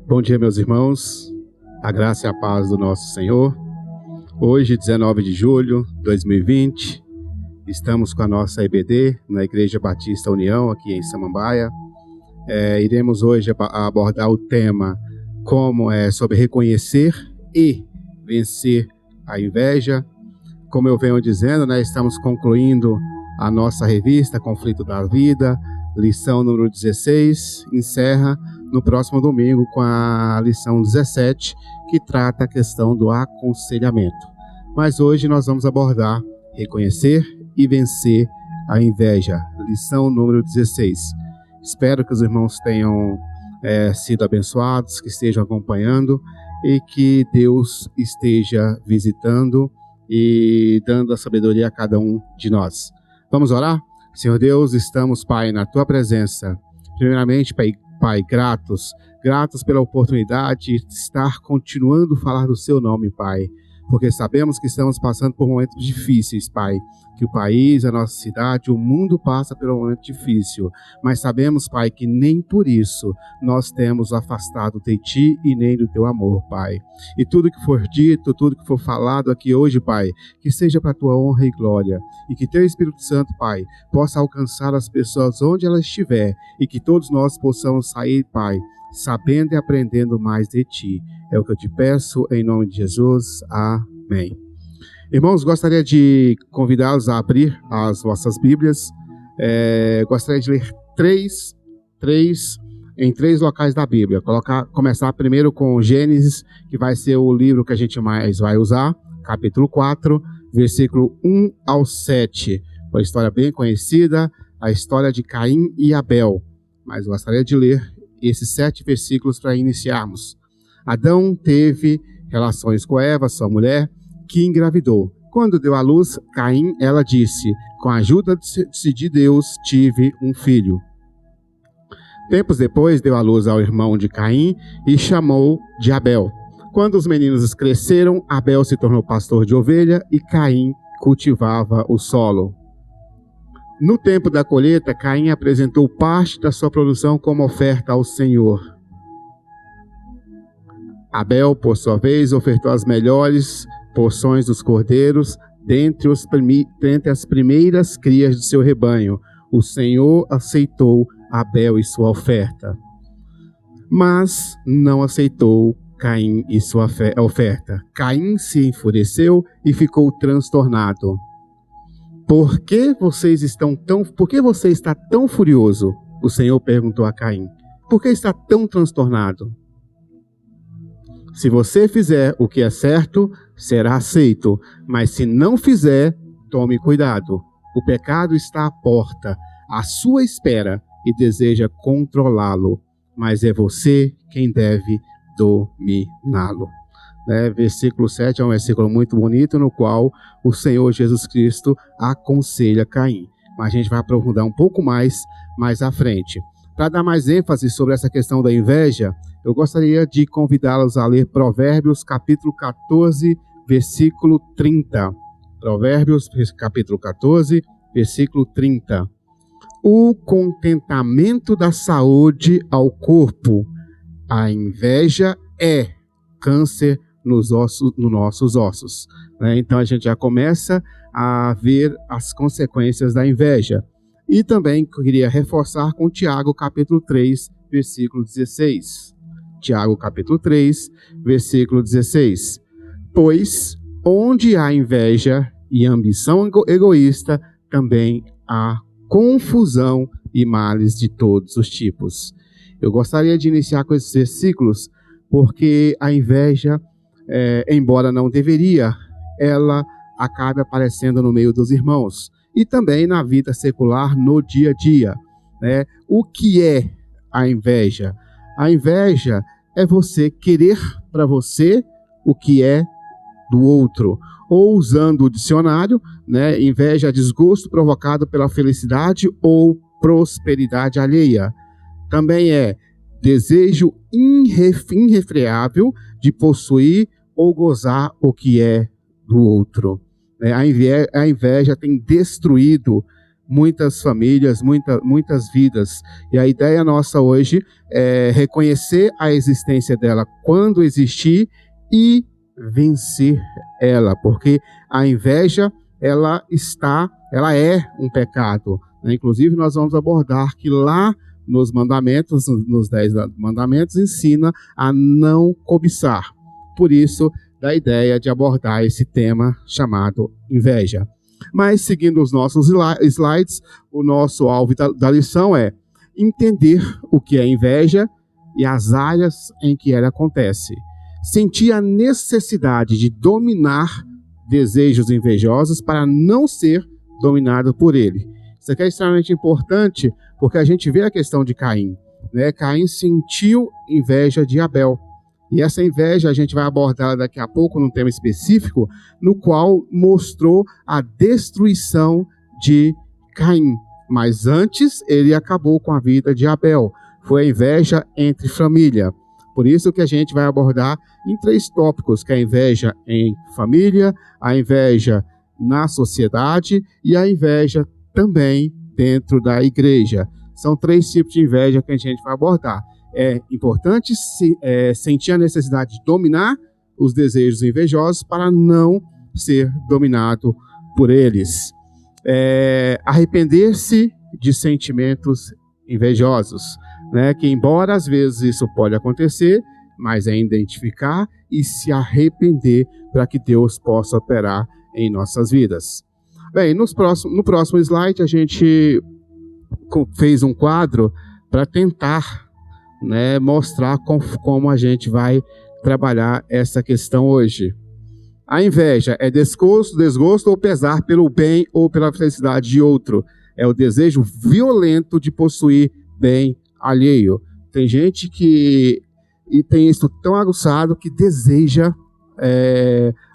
Bom dia, meus irmãos, a graça e a paz do nosso Senhor. Hoje, 19 de julho de 2020, estamos com a nossa EBD na Igreja Batista União, aqui em Samambaia. Iremos hoje abordar o tema sobre reconhecer e vencer a inveja. Como eu venho dizendo, estamos concluindo a nossa revista Conflito da Vida, lição número 16, encerra no próximo domingo com a lição 17, que trata a questão do aconselhamento. Mas hoje nós vamos abordar reconhecer e vencer a inveja, lição número 16. Espero que os irmãos tenham sido abençoados, que estejam acompanhando e que Deus esteja visitando e dando a sabedoria a cada um de nós. Vamos orar? Senhor Deus, estamos, Pai, na Tua presença. Primeiramente, Pai, gratos pela oportunidade de estar continuando a falar do Seu nome, Pai, porque sabemos que estamos passando por momentos difíceis, Pai, que o país, a nossa cidade, o mundo passa por um momento difícil, mas sabemos, Pai, que nem por isso nós temos afastado de Ti e nem do Teu amor, Pai. E tudo que for dito, tudo que for falado aqui hoje, Pai, que seja para a Tua honra e glória, e que Teu Espírito Santo, Pai, possa alcançar as pessoas onde elas estiver, e que todos nós possamos sair, Pai, sabendo e aprendendo mais de Ti. É o que eu te peço, em nome de Jesus. Amém. Irmãos, gostaria de convidá-los a abrir as vossas Bíblias. Gostaria de ler em três locais da Bíblia. Começar primeiro com Gênesis, que vai ser o livro que a gente mais vai usar, capítulo 4, versículo 1 ao 7. Uma história bem conhecida, a história de Caim e Abel. Mas gostaria de ler esses 7 versículos para iniciarmos. Adão teve relações com Eva, sua mulher, que engravidou. Quando deu à luz, Caim, ela disse: com a ajuda de Deus, tive um filho. Tempos depois, deu à luz ao irmão de Caim e chamou de Abel. Quando os meninos cresceram, Abel se tornou pastor de ovelha e Caim cultivava o solo. No tempo da colheita, Caim apresentou parte da sua produção como oferta ao Senhor. Abel, por sua vez, ofertou as melhores porções dos cordeiros dentre as primeiras crias de seu rebanho. O Senhor aceitou Abel e sua oferta, mas não aceitou Caim e sua oferta. Caim se enfureceu e ficou transtornado. Por que você está tão furioso? O Senhor perguntou a Caim. Por que está tão transtornado? Se você fizer o que é certo, será aceito. Mas se não fizer, tome cuidado. O pecado está à porta, à sua espera, e deseja controlá-lo. Mas é você quem deve dominá-lo. Versículo 7 é um versículo muito bonito, no qual o Senhor Jesus Cristo aconselha Caim. Mas a gente vai aprofundar um pouco mais à frente. Para dar mais ênfase sobre essa questão da inveja, eu gostaria de convidá-los a ler Provérbios, capítulo 14, versículo 30. Provérbios, capítulo 14, versículo 30. O contentamento da saúde ao corpo, a inveja é câncer nos nossos ossos. Então a gente já começa a ver as consequências da inveja. E também queria reforçar com Tiago, capítulo 3, versículo 16. Tiago, capítulo 3, versículo 16. Pois, onde há inveja e ambição egoísta, também há confusão e males de todos os tipos. Eu gostaria de iniciar com esses versículos, porque a inveja, embora não deveria, ela acaba aparecendo no meio dos irmãos. E também na vida secular, no dia a dia. O que é a inveja? A inveja é você querer para você o que é do outro. Ou usando o dicionário, inveja é desgosto provocado pela felicidade ou prosperidade alheia. Também é desejo irrefreável de possuir ou gozar o que é do outro. A inveja tem destruído muitas famílias, muitas vidas. E a ideia nossa hoje é reconhecer a existência dela quando existir e vencer ela, porque a inveja ela é um pecado, né? Inclusive nós vamos abordar que lá nos mandamentos, nos 10 mandamentos, ensina a não cobiçar. Por isso, da ideia de abordar esse tema chamado inveja. Mas, seguindo os nossos slides, o nosso alvo da lição é entender o que é inveja e as áreas em que ela acontece. Sentir a necessidade de dominar desejos invejosos para não ser dominado por ele. Isso aqui é extremamente importante porque a gente vê a questão de Caim, né? Caim sentiu inveja de Abel. E essa inveja a gente vai abordar daqui a pouco num tema específico, no qual mostrou a destruição de Caim. Mas antes ele acabou com a vida de Abel. Foi a inveja entre família. Por isso que a gente vai abordar em 3 tópicos, que é a inveja em família, a inveja na sociedade e a inveja também dentro da igreja. São 3 tipos de inveja que a gente vai abordar. É importante sentir a necessidade de dominar os desejos invejosos para não ser dominado por eles. Arrepender-se de sentimentos invejosos, né? Que embora às vezes isso pode acontecer, mas é identificar e se arrepender para que Deus possa operar em nossas vidas. Bem, no próximo slide a gente fez um quadro para tentar, né, mostrar como a gente vai trabalhar essa questão hoje. A inveja é desgosto ou pesar pelo bem ou pela felicidade de outro. É o desejo violento de possuir bem alheio. Tem gente que tem isso tão aguçado que deseja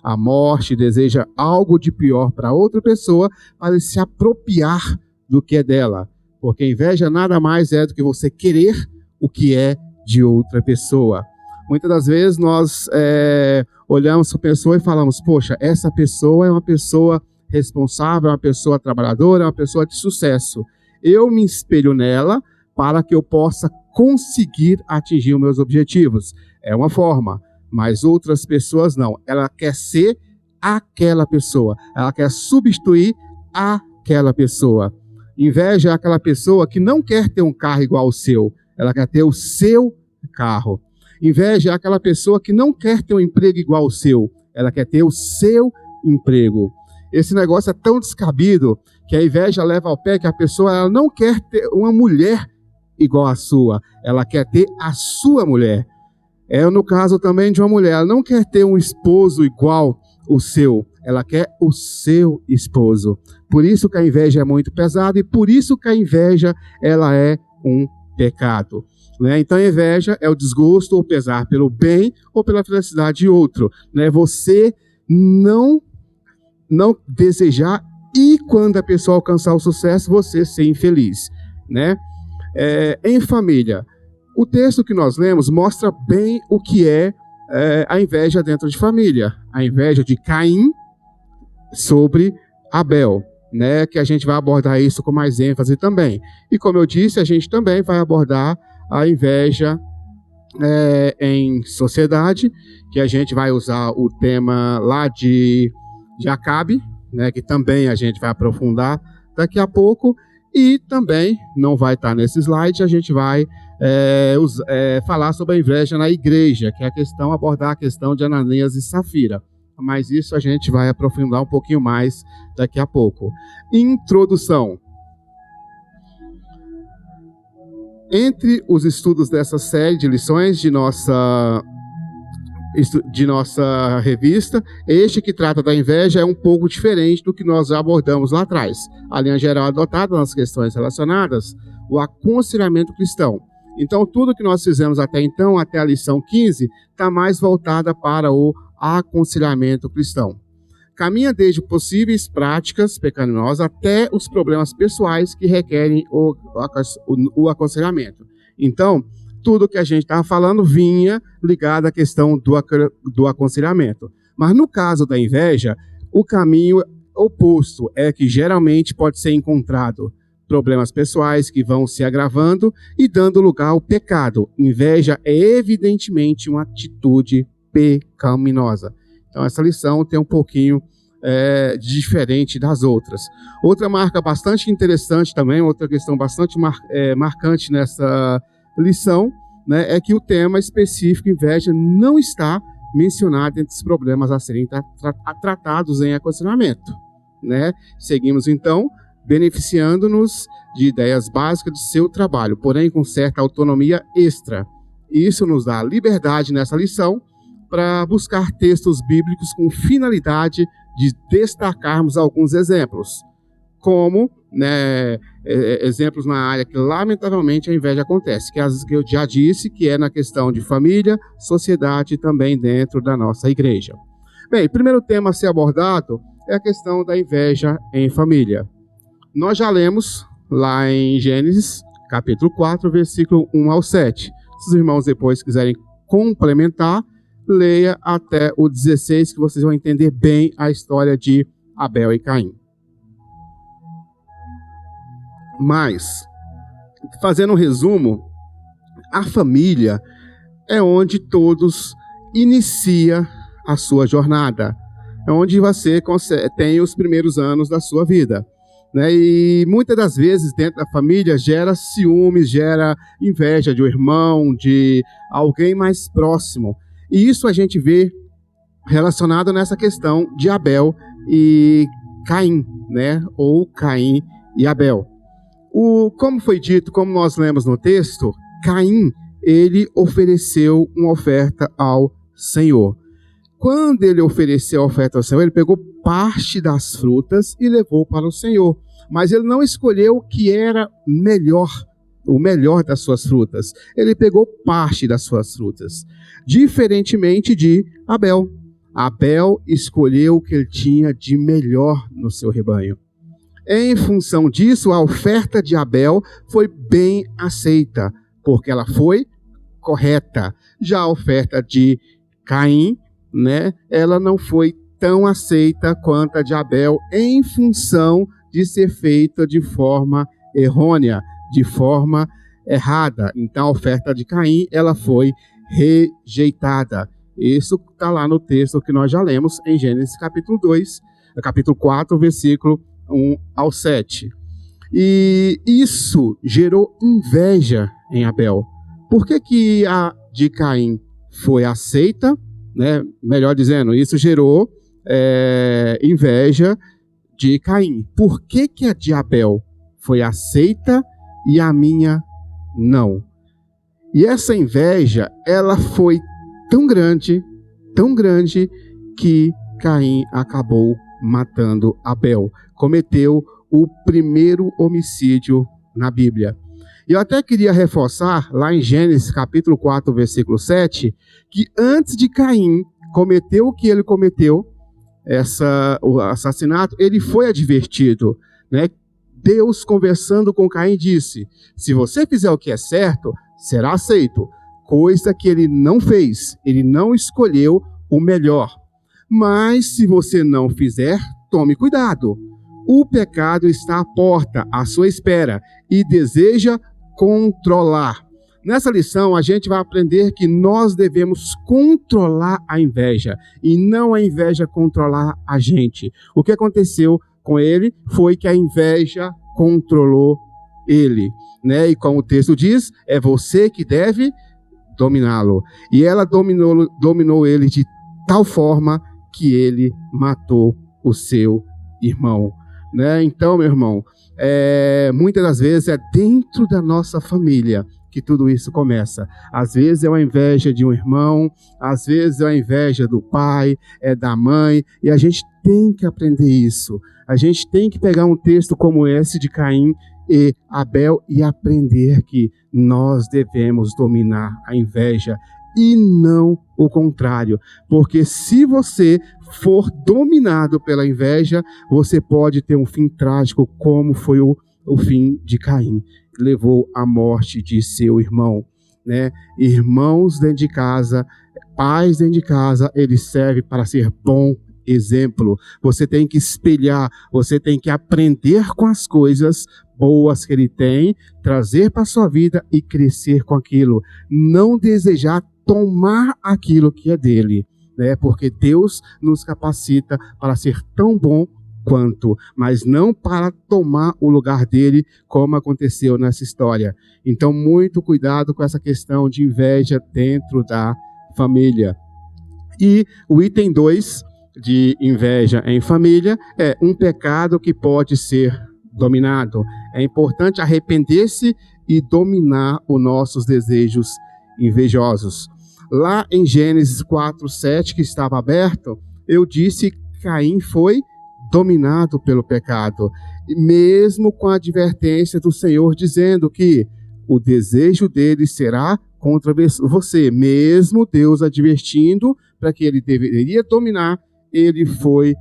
a morte, deseja algo de pior para outra pessoa para se apropriar do que é dela. Porque inveja nada mais é do que você querer o que é de outra pessoa. Muitas das vezes nós olhamos para a pessoa e falamos, poxa, essa pessoa é uma pessoa responsável, é uma pessoa trabalhadora, é uma pessoa de sucesso. Eu me espelho nela para que eu possa conseguir atingir os meus objetivos. É uma forma, mas outras pessoas não. Ela quer ser aquela pessoa, ela quer substituir aquela pessoa. Inveja é aquela pessoa que não quer ter um carro igual ao seu, ela quer ter o seu carro. Inveja é aquela pessoa que não quer ter um emprego igual ao seu, ela quer ter o seu emprego. Esse negócio é tão descabido que a inveja leva ao pé que a pessoa ela não quer ter uma mulher igual à sua, ela quer ter a sua mulher. No caso também de uma mulher, ela não quer ter um esposo igual o seu, ela quer o seu esposo. Por isso que a inveja é muito pesada e por isso que a inveja ela é um pecado, né? Então a inveja é o desgosto ou pesar pelo bem ou pela felicidade de outro, né? Você não desejar e quando a pessoa alcançar o sucesso, você ser infeliz, né? Em família, o texto que nós lemos mostra bem o que é a inveja dentro de família, a inveja de Caim sobre Abel, né, que a gente vai abordar isso com mais ênfase também. E como eu disse, a gente também vai abordar a inveja em sociedade, que a gente vai usar o tema lá de Acabe, né, que também a gente vai aprofundar daqui a pouco, e também, não vai estar nesse slide, a gente vai falar sobre a inveja na igreja, que é abordar a questão de Ananias e Safira. Mas isso a gente vai aprofundar um pouquinho mais daqui a pouco. Introdução. Entre os estudos dessa série de lições de nossa revista, este que trata da inveja é um pouco diferente do que nós já abordamos lá atrás. A linha geral adotada nas questões relacionadas, o aconselhamento cristão. Então, tudo que nós fizemos até então, até a lição 15, está mais voltada para o aconselhamento cristão. Caminha desde possíveis práticas pecaminosas até os problemas pessoais que requerem o aconselhamento. Então, tudo que a gente estava falando vinha ligado à questão do aconselhamento. Mas no caso da inveja, o caminho oposto é que geralmente pode ser encontrado problemas pessoais que vão se agravando e dando lugar ao pecado. Inveja é evidentemente uma atitude pecaminosa. Então essa lição tem um pouquinho diferente das outras. Outra marca bastante interessante também, outra questão bastante marcante nessa lição, né, é que o tema específico inveja não está mencionado entre os problemas a serem tratados em aconselhamento, né? Seguimos então beneficiando-nos de ideias básicas de seu trabalho, porém com certa autonomia extra. Isso nos dá liberdade nessa lição para buscar textos bíblicos com finalidade de destacarmos alguns exemplos, como, né, exemplos na área que lamentavelmente a inveja acontece, que eu já disse, que é na questão de família, sociedade e também dentro da nossa igreja. Bem, o primeiro tema a ser abordado é a questão da inveja em família. Nós já lemos lá em Gênesis, capítulo 4, versículo 1 ao 7. Se os irmãos depois quiserem complementar, leia até o 16, que vocês vão entender bem a história de Abel e Caim. Mas, fazendo um resumo, a família é onde todos iniciam a sua jornada. É onde você tem os primeiros anos da sua vida, né? E muitas das vezes dentro da família gera ciúmes, gera inveja de um irmão, de alguém mais próximo. E isso a gente vê relacionado nessa questão de Abel e Caim, né? Ou Caim e Abel. Como foi dito, como nós lemos no texto, Caim, ele ofereceu uma oferta ao Senhor. Quando ele ofereceu a oferta ao Senhor, ele pegou parte das frutas e levou para o Senhor. Mas ele não escolheu o que era melhor, o melhor das suas frutas. Ele pegou parte das suas frutas. Diferentemente de Abel. Abel escolheu o que ele tinha de melhor no seu rebanho. Em função disso, a oferta de Abel foi bem aceita, porque ela foi correta. Já a oferta de Caim, né, ela não foi tão aceita quanto a de Abel, em função de ser feita de forma errônea, de forma errada. Então a oferta de Caim, ela foi rejeitada. Isso está lá no texto que nós já lemos em Gênesis capítulo 4, versículo 1 ao 7. E isso gerou inveja em Abel. Por que a de Caim foi aceita? Né? Melhor dizendo, isso gerou inveja de Caim. Por que a de Abel foi aceita e a minha não? E essa inveja, ela foi tão grande, que Caim acabou matando Abel. Cometeu o primeiro homicídio na Bíblia. E eu até queria reforçar, lá em Gênesis capítulo 4, versículo 7, que antes de Caim cometer o que ele cometeu, o assassinato, ele foi advertido, né? Deus, conversando com Caim, disse: se você fizer o que é certo, será aceito. Coisa que ele não fez, ele não escolheu o melhor. Mas se você não fizer, tome cuidado. O pecado está à porta, à sua espera, e deseja controlar. Nessa lição, a gente vai aprender que nós devemos controlar a inveja, e não a inveja controlar a gente. O que aconteceu com ele foi que a inveja controlou ele, né? E como o texto diz, é você que deve dominá-lo. E ela dominou ele de tal forma que ele matou o seu irmão, né? Então, meu irmão, muitas das vezes é dentro da nossa família que tudo isso começa. Às vezes é uma inveja de um irmão, às vezes é uma inveja do pai, da mãe, e a gente tem que aprender isso. A gente tem que pegar um texto como esse de Caim e Abel e aprender que nós devemos dominar a inveja e não o contrário. Porque se você for dominado pela inveja, você pode ter um fim trágico, como foi o fim de Caim. Levou à morte de seu irmão, né? Irmãos dentro de casa, pais dentro de casa, ele serve para ser bom exemplo, você tem que espelhar, você tem que aprender com as coisas boas que ele tem, trazer para a sua vida e crescer com aquilo. Não desejar tomar aquilo que é dele, né? Porque Deus nos capacita para ser tão bom quanto, mas não para tomar o lugar dele, como aconteceu nessa história. Então, muito cuidado com essa questão de inveja dentro da família. E o item 2 de inveja em família é um pecado que pode ser dominado. É importante arrepender-se e dominar os nossos desejos invejosos. Lá em Gênesis 4:7, que estava aberto, eu disse que Caim foi dominado pelo pecado, mesmo com a advertência do Senhor dizendo que o desejo dele será contra você, mesmo Deus advertindo para que ele deveria dominar, ele foi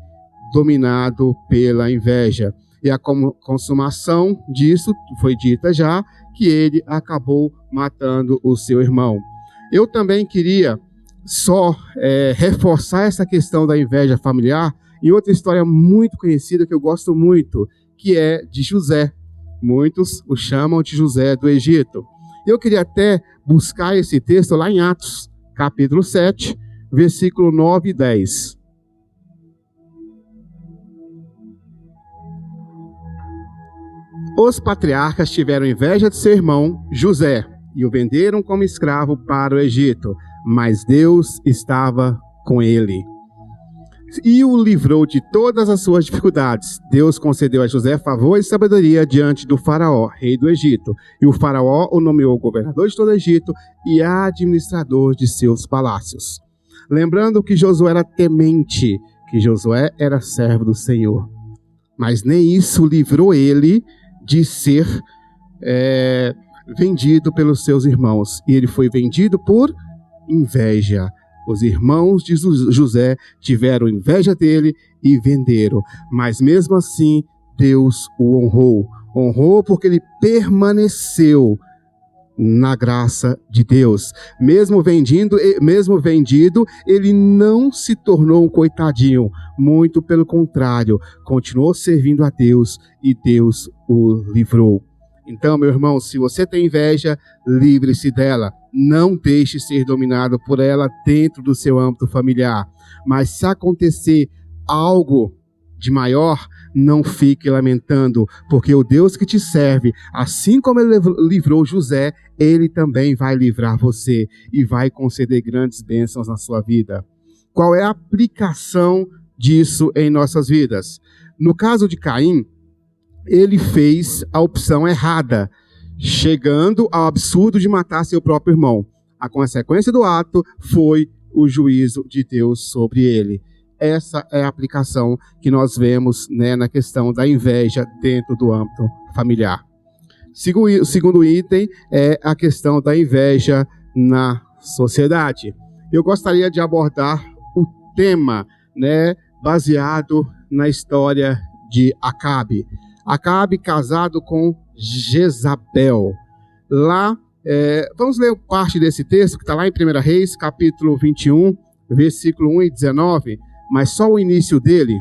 dominado pela inveja. E a consumação disso foi dita já, que ele acabou matando o seu irmão. Eu também queria só reforçar essa questão da inveja familiar em outra história muito conhecida que eu gosto muito, que é de José. Muitos o chamam de José do Egito. Eu queria até buscar esse texto lá em Atos, capítulo 7, versículo 9 e 10. Os patriarcas tiveram inveja de seu irmão José e o venderam como escravo para o Egito, mas Deus estava com ele e o livrou de todas as suas dificuldades. Deus concedeu a José favor e sabedoria diante do faraó, rei do Egito, e o faraó o nomeou governador de todo o Egito e administrador de seus palácios. Lembrando que Josué era temente, que Josué era servo do Senhor, mas nem isso livrou ele de ser vendido pelos seus irmãos, e ele foi vendido por inveja. Os irmãos de José tiveram inveja dele e venderam, mas mesmo assim Deus o honrou. Honrou porque ele permaneceu na graça de Deus. Mesmo vendido, ele não se tornou um coitadinho, muito pelo contrário, continuou servindo a Deus e Deus o livrou. Então, meu irmão, se você tem inveja, livre-se dela. Não deixe ser dominado por ela dentro do seu âmbito familiar. Mas se acontecer algo de maior, não fique lamentando, porque o Deus que te serve, assim como ele livrou José, ele também vai livrar você e vai conceder grandes bênçãos na sua vida. Qual é a aplicação disso em nossas vidas? No caso de Caim, ele fez a opção errada, chegando ao absurdo de matar seu próprio irmão. A consequência do ato foi o juízo de Deus sobre ele. Essa é a aplicação que nós vemos, na questão da inveja dentro do âmbito familiar. O segundo item é a questão da inveja na sociedade. Eu gostaria de abordar o tema, baseado na história de Acabe. Acabe casado com Jezabel. Lá, vamos ler parte desse texto que está lá em 1 Reis, capítulo 21, versículo 1 e 19, mas só o início dele.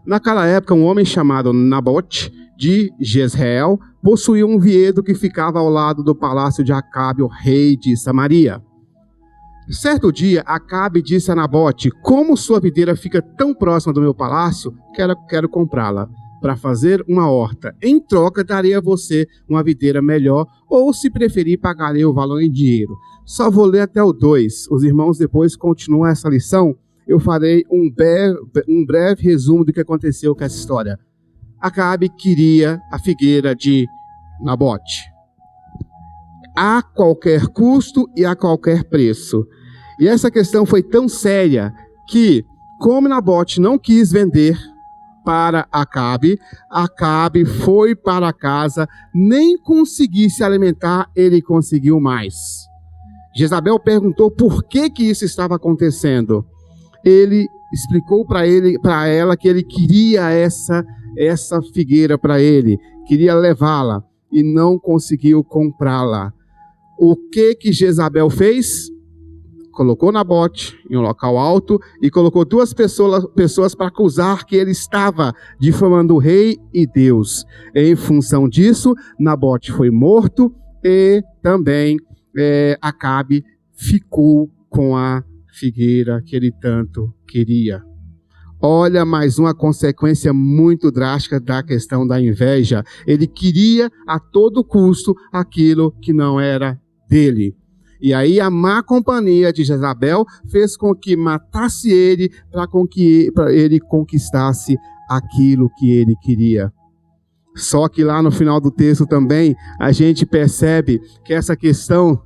Naquela época, um homem chamado Nabote, de Jezreel, possuía um vinhedo que ficava ao lado do palácio de Acabe, o rei de Samaria. Certo dia, Acabe disse a Nabote: como sua videira fica tão próxima do meu palácio, quero comprá-la para fazer uma horta. Em troca, darei a você uma videira melhor, ou, se preferir, pagarei o valor em dinheiro. Só vou ler até o 2. Os irmãos depois continuam essa lição. Eu farei um breve resumo do que aconteceu com essa história. Acabe queria a figueira de Nabote a qualquer custo e a qualquer preço. E essa questão foi tão séria que, como Nabote não quis vender para Acabe, Acabe foi para casa, nem conseguir se alimentar, ele conseguiu mais. Jezabel perguntou por que isso estava acontecendo. Ele explicou para ela que ele queria essa figueira para ele, queria levá-la e não conseguiu comprá-la. O que Jezabel fez? colocou Nabote em um local alto e colocou duas pessoas para acusar que ele estava difamando o rei e Deus. Em função disso, Nabote foi morto e também Acabe ficou com a figueira que ele tanto queria. Olha, mais uma consequência muito drástica da questão da inveja. Ele queria a todo custo aquilo que não era dele. E aí a má companhia de Jezabel fez com que matasse ele para que ele conquistasse aquilo que ele queria. Só que lá no final do texto também a gente percebe que essa questão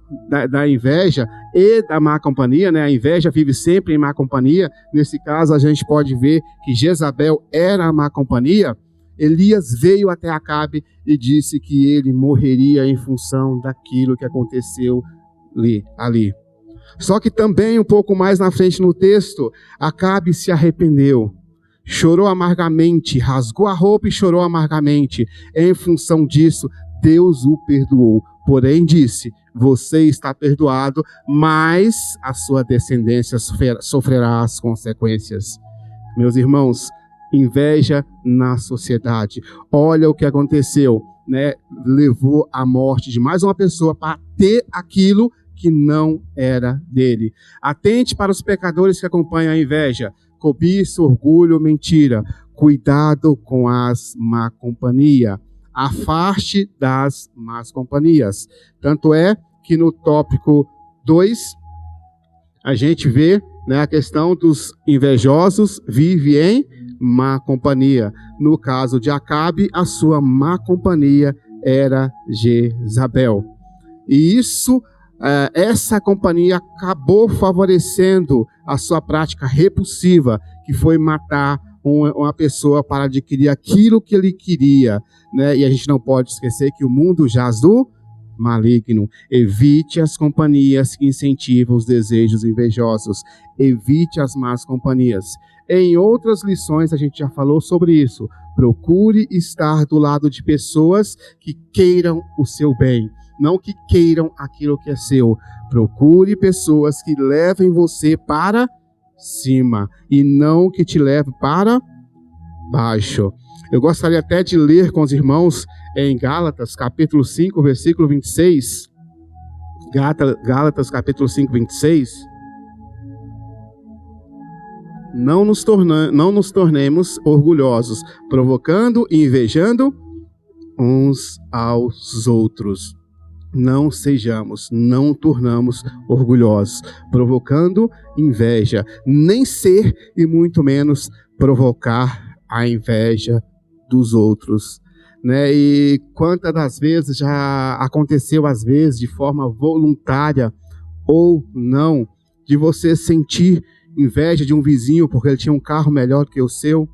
da inveja e da má companhia, né? A inveja vive sempre em má companhia. Nesse caso a gente pode ver que Jezabel era a má companhia. Elias veio até Acabe e disse que ele morreria em função daquilo que aconteceu ali. Só que também um pouco mais na frente no texto, Acabe se arrependeu. Chorou amargamente, rasgou a roupa e chorou amargamente. Em função disso, Deus o perdoou. Porém disse, você está perdoado, mas a sua descendência sofrerá as consequências. Meus irmãos, inveja na sociedade. Olha o que aconteceu, né? Levou à morte de mais uma pessoa para ter aquilo que não era dele. Atente para os pecadores que acompanham a inveja. Cobiça, orgulho, mentira. Cuidado com as má companhia. Afaste das más companhias. Tanto é que no tópico 2, a gente vê, né, a questão dos invejosos vive em má companhia. No caso de Acabe, a sua má companhia era Jezabel. E essa companhia acabou favorecendo a sua prática repulsiva, que foi matar uma pessoa para adquirir aquilo que ele queria, né? E a gente não pode esquecer que o mundo jaz do maligno. Evite as companhias que incentivam os desejos invejosos. Evite as más companhias. Em outras lições a gente já falou sobre isso. Procure estar do lado de pessoas que queiram o seu bem, não que queiram aquilo que é seu. Procure pessoas que levem você para cima e não que te levem para baixo. Eu gostaria até de ler com os irmãos em Gálatas, capítulo 5, versículo 26. Gálatas, capítulo 5, 26. Não nos tornemos orgulhosos, provocando e invejando uns aos outros. Não sejamos, não tornamos orgulhosos, provocando inveja, nem ser e muito menos provocar a inveja dos outros, né? E quantas das vezes já aconteceu, às vezes, de forma voluntária ou não, de você sentir inveja de um vizinho porque ele tinha um carro melhor do que o seu,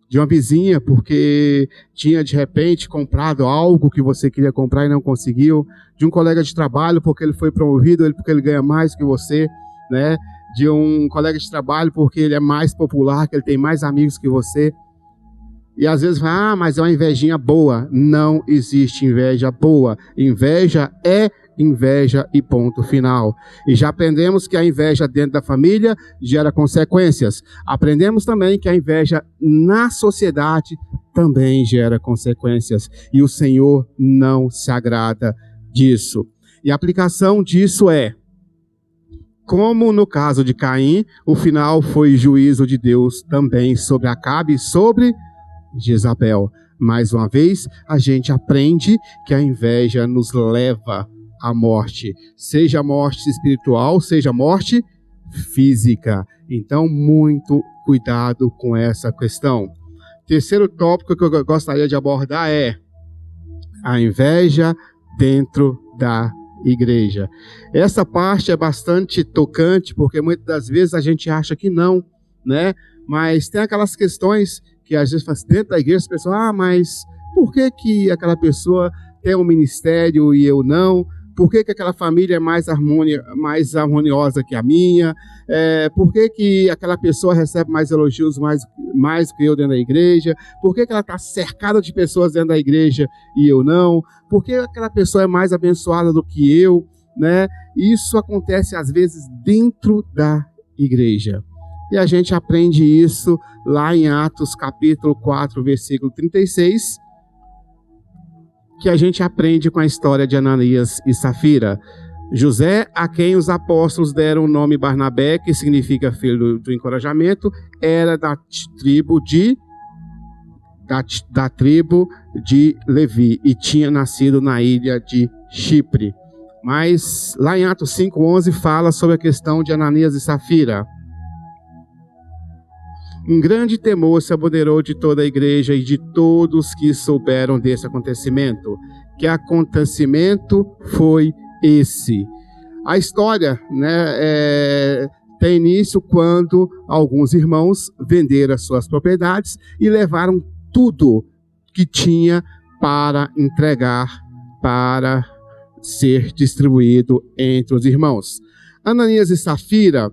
de uma vizinha porque tinha de repente comprado algo que você queria comprar e não conseguiu, de um colega de trabalho porque ele foi promovido, porque ele ganha mais que você, né? De um colega de trabalho porque ele é mais popular, que ele tem mais amigos que você. E às vezes, mas é uma invejinha boa. Não existe inveja boa. Inveja é inveja e ponto final. E já aprendemos que a inveja dentro da família gera consequências. Aprendemos também que a inveja na sociedade também gera consequências. E o Senhor não se agrada disso. E a aplicação disso é, como no caso de Caim, o final foi juízo de Deus também sobre Acabe e sobre Jezabel. Mais uma vez, a gente aprende que a inveja nos leva à morte, seja morte espiritual, seja morte física. Então, muito cuidado com essa questão. Terceiro tópico que eu gostaria de abordar é a inveja dentro da igreja. Essa parte é bastante tocante, porque muitas das vezes a gente acha que não, né? Mas tem aquelas questões que às vezes faz dentro da igreja, as pessoas, mas por que aquela pessoa tem um ministério e eu não? Por que aquela família é mais harmoniosa que a minha? Por que aquela pessoa recebe mais elogios mais que eu dentro da igreja? Por que ela está cercada de pessoas dentro da igreja e eu não? Por que aquela pessoa é mais abençoada do que eu? né? Isso acontece às vezes dentro da igreja. E a gente aprende isso lá em Atos capítulo 4, versículo 36, que a gente aprende com a história de Ananias e Safira. José, a quem os apóstolos deram o nome Barnabé, que significa filho do encorajamento, era da tribo de Levi e tinha nascido na ilha de Chipre. Mas lá em Atos 5:11 fala sobre a questão de Ananias e Safira. Um grande temor se apoderou de toda a igreja e de todos que souberam desse acontecimento. Que acontecimento foi esse? A história, né, tem início quando alguns irmãos venderam as suas propriedades e levaram tudo que tinha para entregar, para ser distribuído entre os irmãos. Ananias e Safira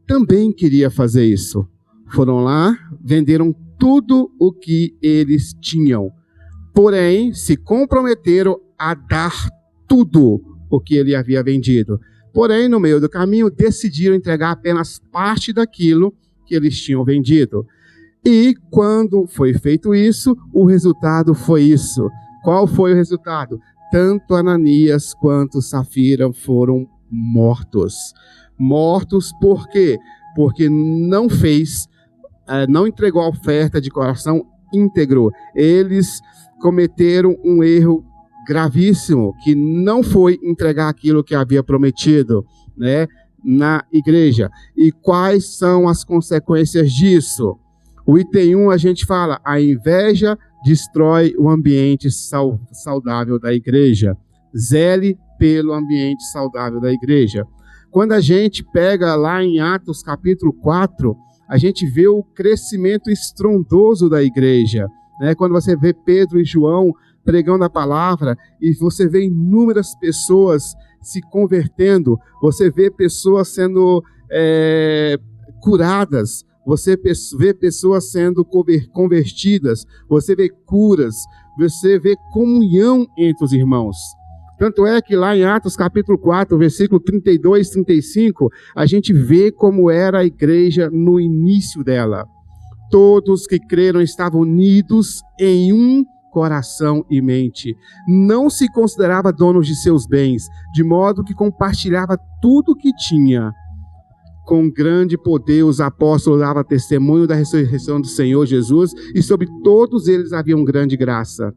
também queriam fazer isso. Foram lá, venderam tudo o que eles tinham. Porém, se comprometeram a dar tudo o que ele havia vendido. Porém, no meio do caminho, decidiram entregar apenas parte daquilo que eles tinham vendido. E quando foi feito isso, o resultado foi isso. Qual foi o resultado? Tanto Ananias quanto Safira foram mortos. Mortos por quê? Porque não entregou a oferta de coração íntegro. Eles cometeram um erro gravíssimo, que não foi entregar aquilo que havia prometido, né, na igreja. E quais são as consequências disso? O item 1 a gente fala, a inveja destrói o ambiente saudável da igreja. Zele pelo ambiente saudável da igreja. Quando a gente pega lá em Atos capítulo 4, a gente vê o crescimento estrondoso da igreja, né? Quando você vê Pedro e João pregando a palavra e você vê inúmeras pessoas se convertendo, você vê pessoas sendo curadas, você vê pessoas sendo convertidas, você vê curas, você vê comunhão entre os irmãos. Tanto é que lá em Atos capítulo 4, versículo 32 e 35, a gente vê como era a igreja no início dela. Todos que creram estavam unidos em um coração e mente. Não se considerava donos de seus bens, de modo que compartilhava tudo o que tinha. Com grande poder os apóstolos davam testemunho da ressurreição do Senhor Jesus, e sobre todos eles havia grande graça.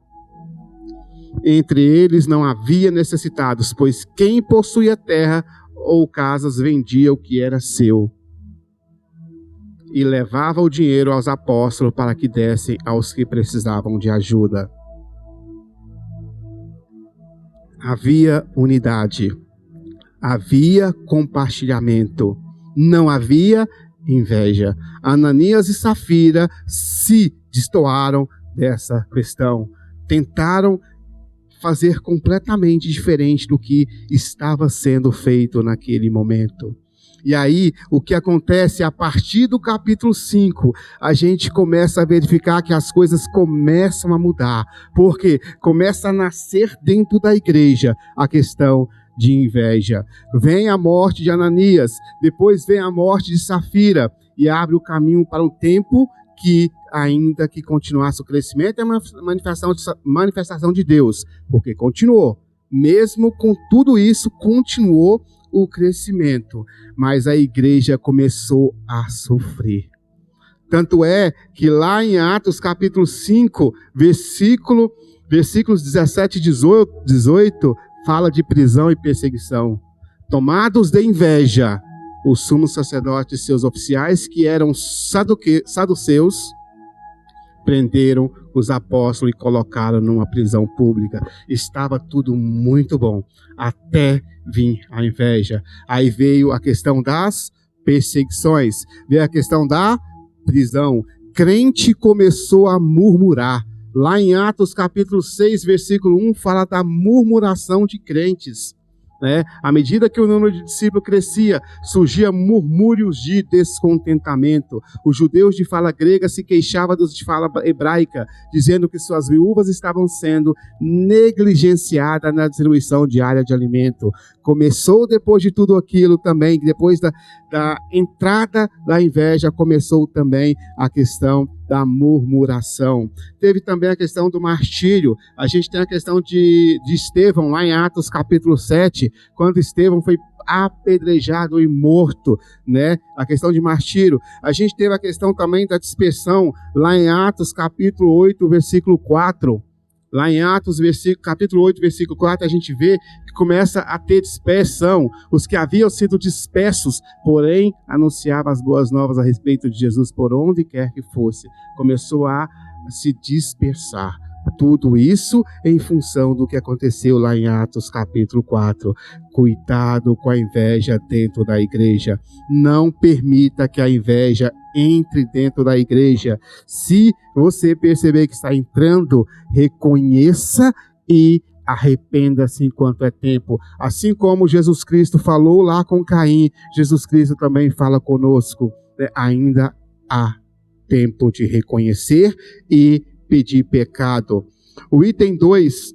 Entre eles não havia necessitados, pois quem possuía terra ou casas vendia o que era seu e levava o dinheiro aos apóstolos para que dessem aos que precisavam de ajuda. Havia unidade, havia compartilhamento, não havia inveja. Ananias e Safira se destoaram dessa questão, tentaram fazer completamente diferente do que estava sendo feito naquele momento. E aí, o que acontece a partir do capítulo 5, a gente começa a verificar que as coisas começam a mudar, porque começa a nascer dentro da igreja a questão de inveja. Vem a morte de Ananias, depois vem a morte de Safira, e abre o caminho para um tempo que, ainda que continuasse o crescimento, é uma manifestação de Deus, porque continuou. Mesmo com tudo isso, continuou o crescimento, mas a igreja começou a sofrer. Tanto é que lá em Atos capítulo 5, versículos 17 e 18, fala de prisão e perseguição. Tomados de inveja, os sumos sacerdotes e seus oficiais, que eram saduceus, prenderam os apóstolos e colocaram numa prisão pública. Estava tudo muito bom, até vir a inveja. Aí veio a questão das perseguições, veio a questão da prisão. Crente começou a murmurar. Lá em Atos capítulo 6, versículo 1, fala da murmuração de crentes. né? À medida que o número de discípulos crescia, surgia murmúrios de descontentamento. Os judeus de fala grega se queixavam dos de fala hebraica, dizendo que suas viúvas estavam sendo negligenciadas na distribuição diária de alimento. Começou, depois de tudo aquilo também, depois da entrada da inveja, começou também a questão da murmuração. Teve também a questão do martírio. A gente tem a questão de Estevão, lá em Atos capítulo 7, quando Estevão foi apedrejado e morto, né? A questão de martírio. A gente teve a questão também da dispersão, lá em Atos capítulo 8, versículo 4. Lá em Atos, capítulo 8, versículo 4, a gente vê que começa a ter dispersão. Os que haviam sido dispersos, porém, anunciavam as boas novas a respeito de Jesus por onde quer que fosse. Começou a se dispersar. Tudo isso em função do que aconteceu lá em Atos capítulo 4. Cuidado com a inveja dentro da igreja. Não permita que a inveja entre dentro da igreja. Se você perceber que está entrando, reconheça e arrependa-se enquanto é tempo. Assim como Jesus Cristo falou lá com Caim, Jesus Cristo também fala conosco. Ainda há tempo de reconhecer e pedir pecado. O item 2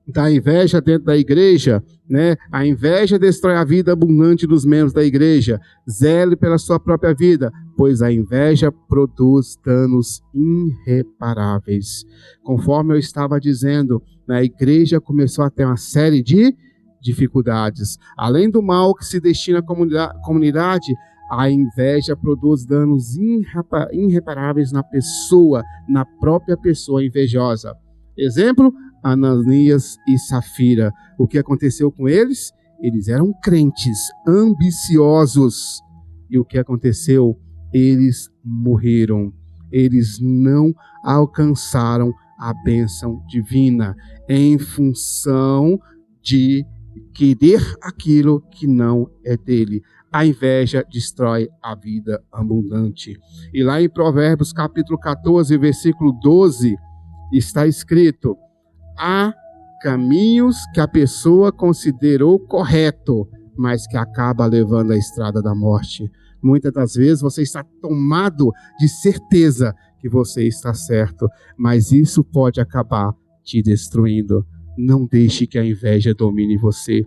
da inveja dentro da igreja, né? A inveja destrói a vida abundante dos membros da igreja. Zele pela sua própria vida, pois a inveja produz danos irreparáveis. Conforme eu estava dizendo, a igreja começou a ter uma série de dificuldades. Além do mal que se destina à comunidade, a inveja produz danos irreparáveis na pessoa, na própria pessoa invejosa. Exemplo, Ananias e Safira. O que aconteceu com eles? Eles eram crentes, ambiciosos. E o que aconteceu? Eles morreram. Eles não alcançaram a bênção divina em função de querer aquilo que não é dele. A inveja destrói a vida abundante. E lá em Provérbios capítulo 14, versículo 12, está escrito: há caminhos que a pessoa considerou correto, mas que acaba levando à estrada da morte. Muitas das vezes você está tomado de certeza que você está certo, mas isso pode acabar te destruindo. Não deixe que a inveja domine você.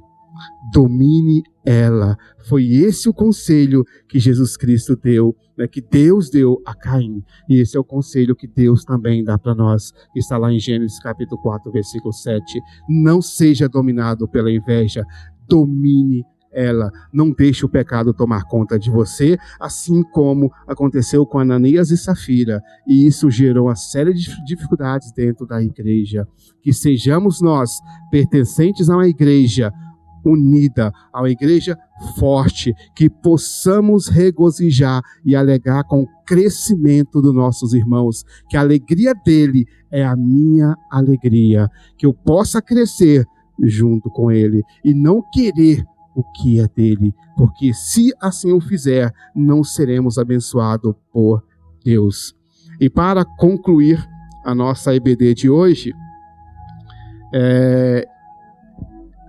Domine ela. Foi esse o conselho que Jesus Cristo deu, né, que Deus deu a Caim. E esse é o conselho que Deus também dá para nós. Está lá em Gênesis capítulo 4, versículo 7. Não seja dominado pela inveja. Domine ela. Não deixe o pecado tomar conta de você, assim como aconteceu com Ananias e Safira. E isso gerou uma série de dificuldades dentro da igreja. Que sejamos nós, pertencentes a uma igreja unida, a uma igreja forte, que possamos regozijar e alegar com o crescimento dos nossos irmãos, que a alegria dele é a minha alegria, que eu possa crescer junto com ele e não querer o que é dele, porque se assim o fizer, não seremos abençoados por Deus. E para concluir a nossa EBD de hoje,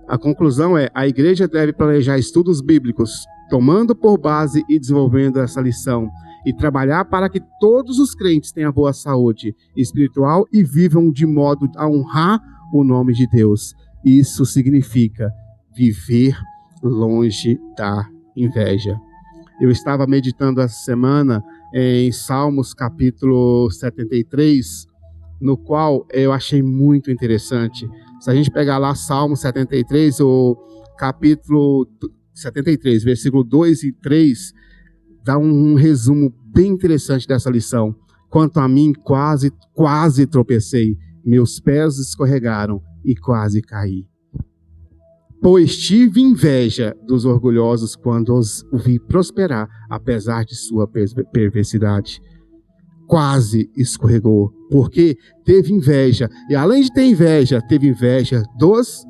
a conclusão é: a igreja deve planejar estudos bíblicos, tomando por base e desenvolvendo essa lição, e trabalhar para que todos os crentes tenham boa saúde espiritual e vivam de modo a honrar o nome de Deus. Isso significa viver longe da inveja. Eu estava meditando essa semana em Salmos capítulo 73, no qual eu achei muito interessante. Se a gente pegar lá Salmo 73, o capítulo 73, versículo 2 e 3, dá um resumo bem interessante dessa lição. Quanto a mim, quase tropecei, meus pés escorregaram e quase caí. Pois tive inveja dos orgulhosos quando os vi prosperar, apesar de sua perversidade. Quase escorregou, porque teve inveja. E além de ter inveja, teve inveja dos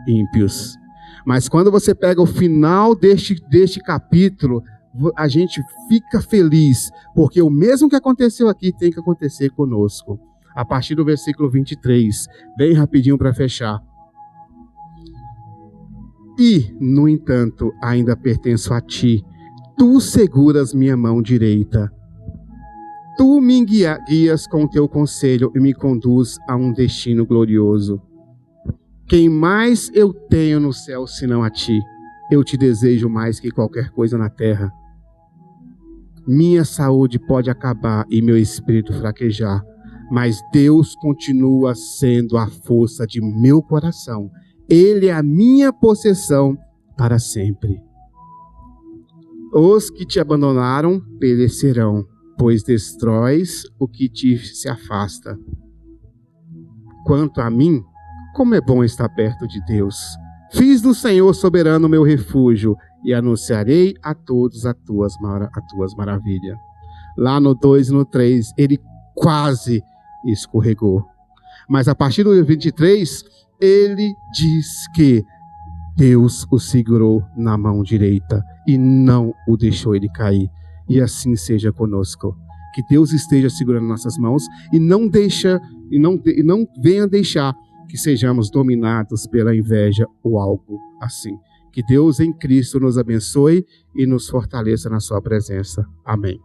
ímpios. Mas quando você pega o final deste capítulo, a gente fica feliz, porque o mesmo que aconteceu aqui tem que acontecer conosco. A partir do versículo 23, bem rapidinho para fechar. E, no entanto, ainda pertenço a ti. Tu seguras minha mão direita. Tu me guias com teu conselho e me conduz a um destino glorioso. Quem mais eu tenho no céu senão a ti? Eu te desejo mais que qualquer coisa na terra. Minha saúde pode acabar e meu espírito fraquejar, mas Deus continua sendo a força de meu coração. Ele é a minha possessão para sempre. Os que te abandonaram perecerão, pois destróis o que te se afasta. Quanto a mim, como é bom estar perto de Deus. Fiz do Senhor soberano meu refúgio e anunciarei a todos as tuas maravilhas. Lá no 2 e no 3, ele quase escorregou. Mas a partir do 23, ele diz que Deus o segurou na mão direita e não o deixou ele cair. E assim seja conosco. Que Deus esteja segurando nossas mãos e não venha deixar que sejamos dominados pela inveja ou algo assim. Que Deus em Cristo nos abençoe e nos fortaleça na sua presença. Amém.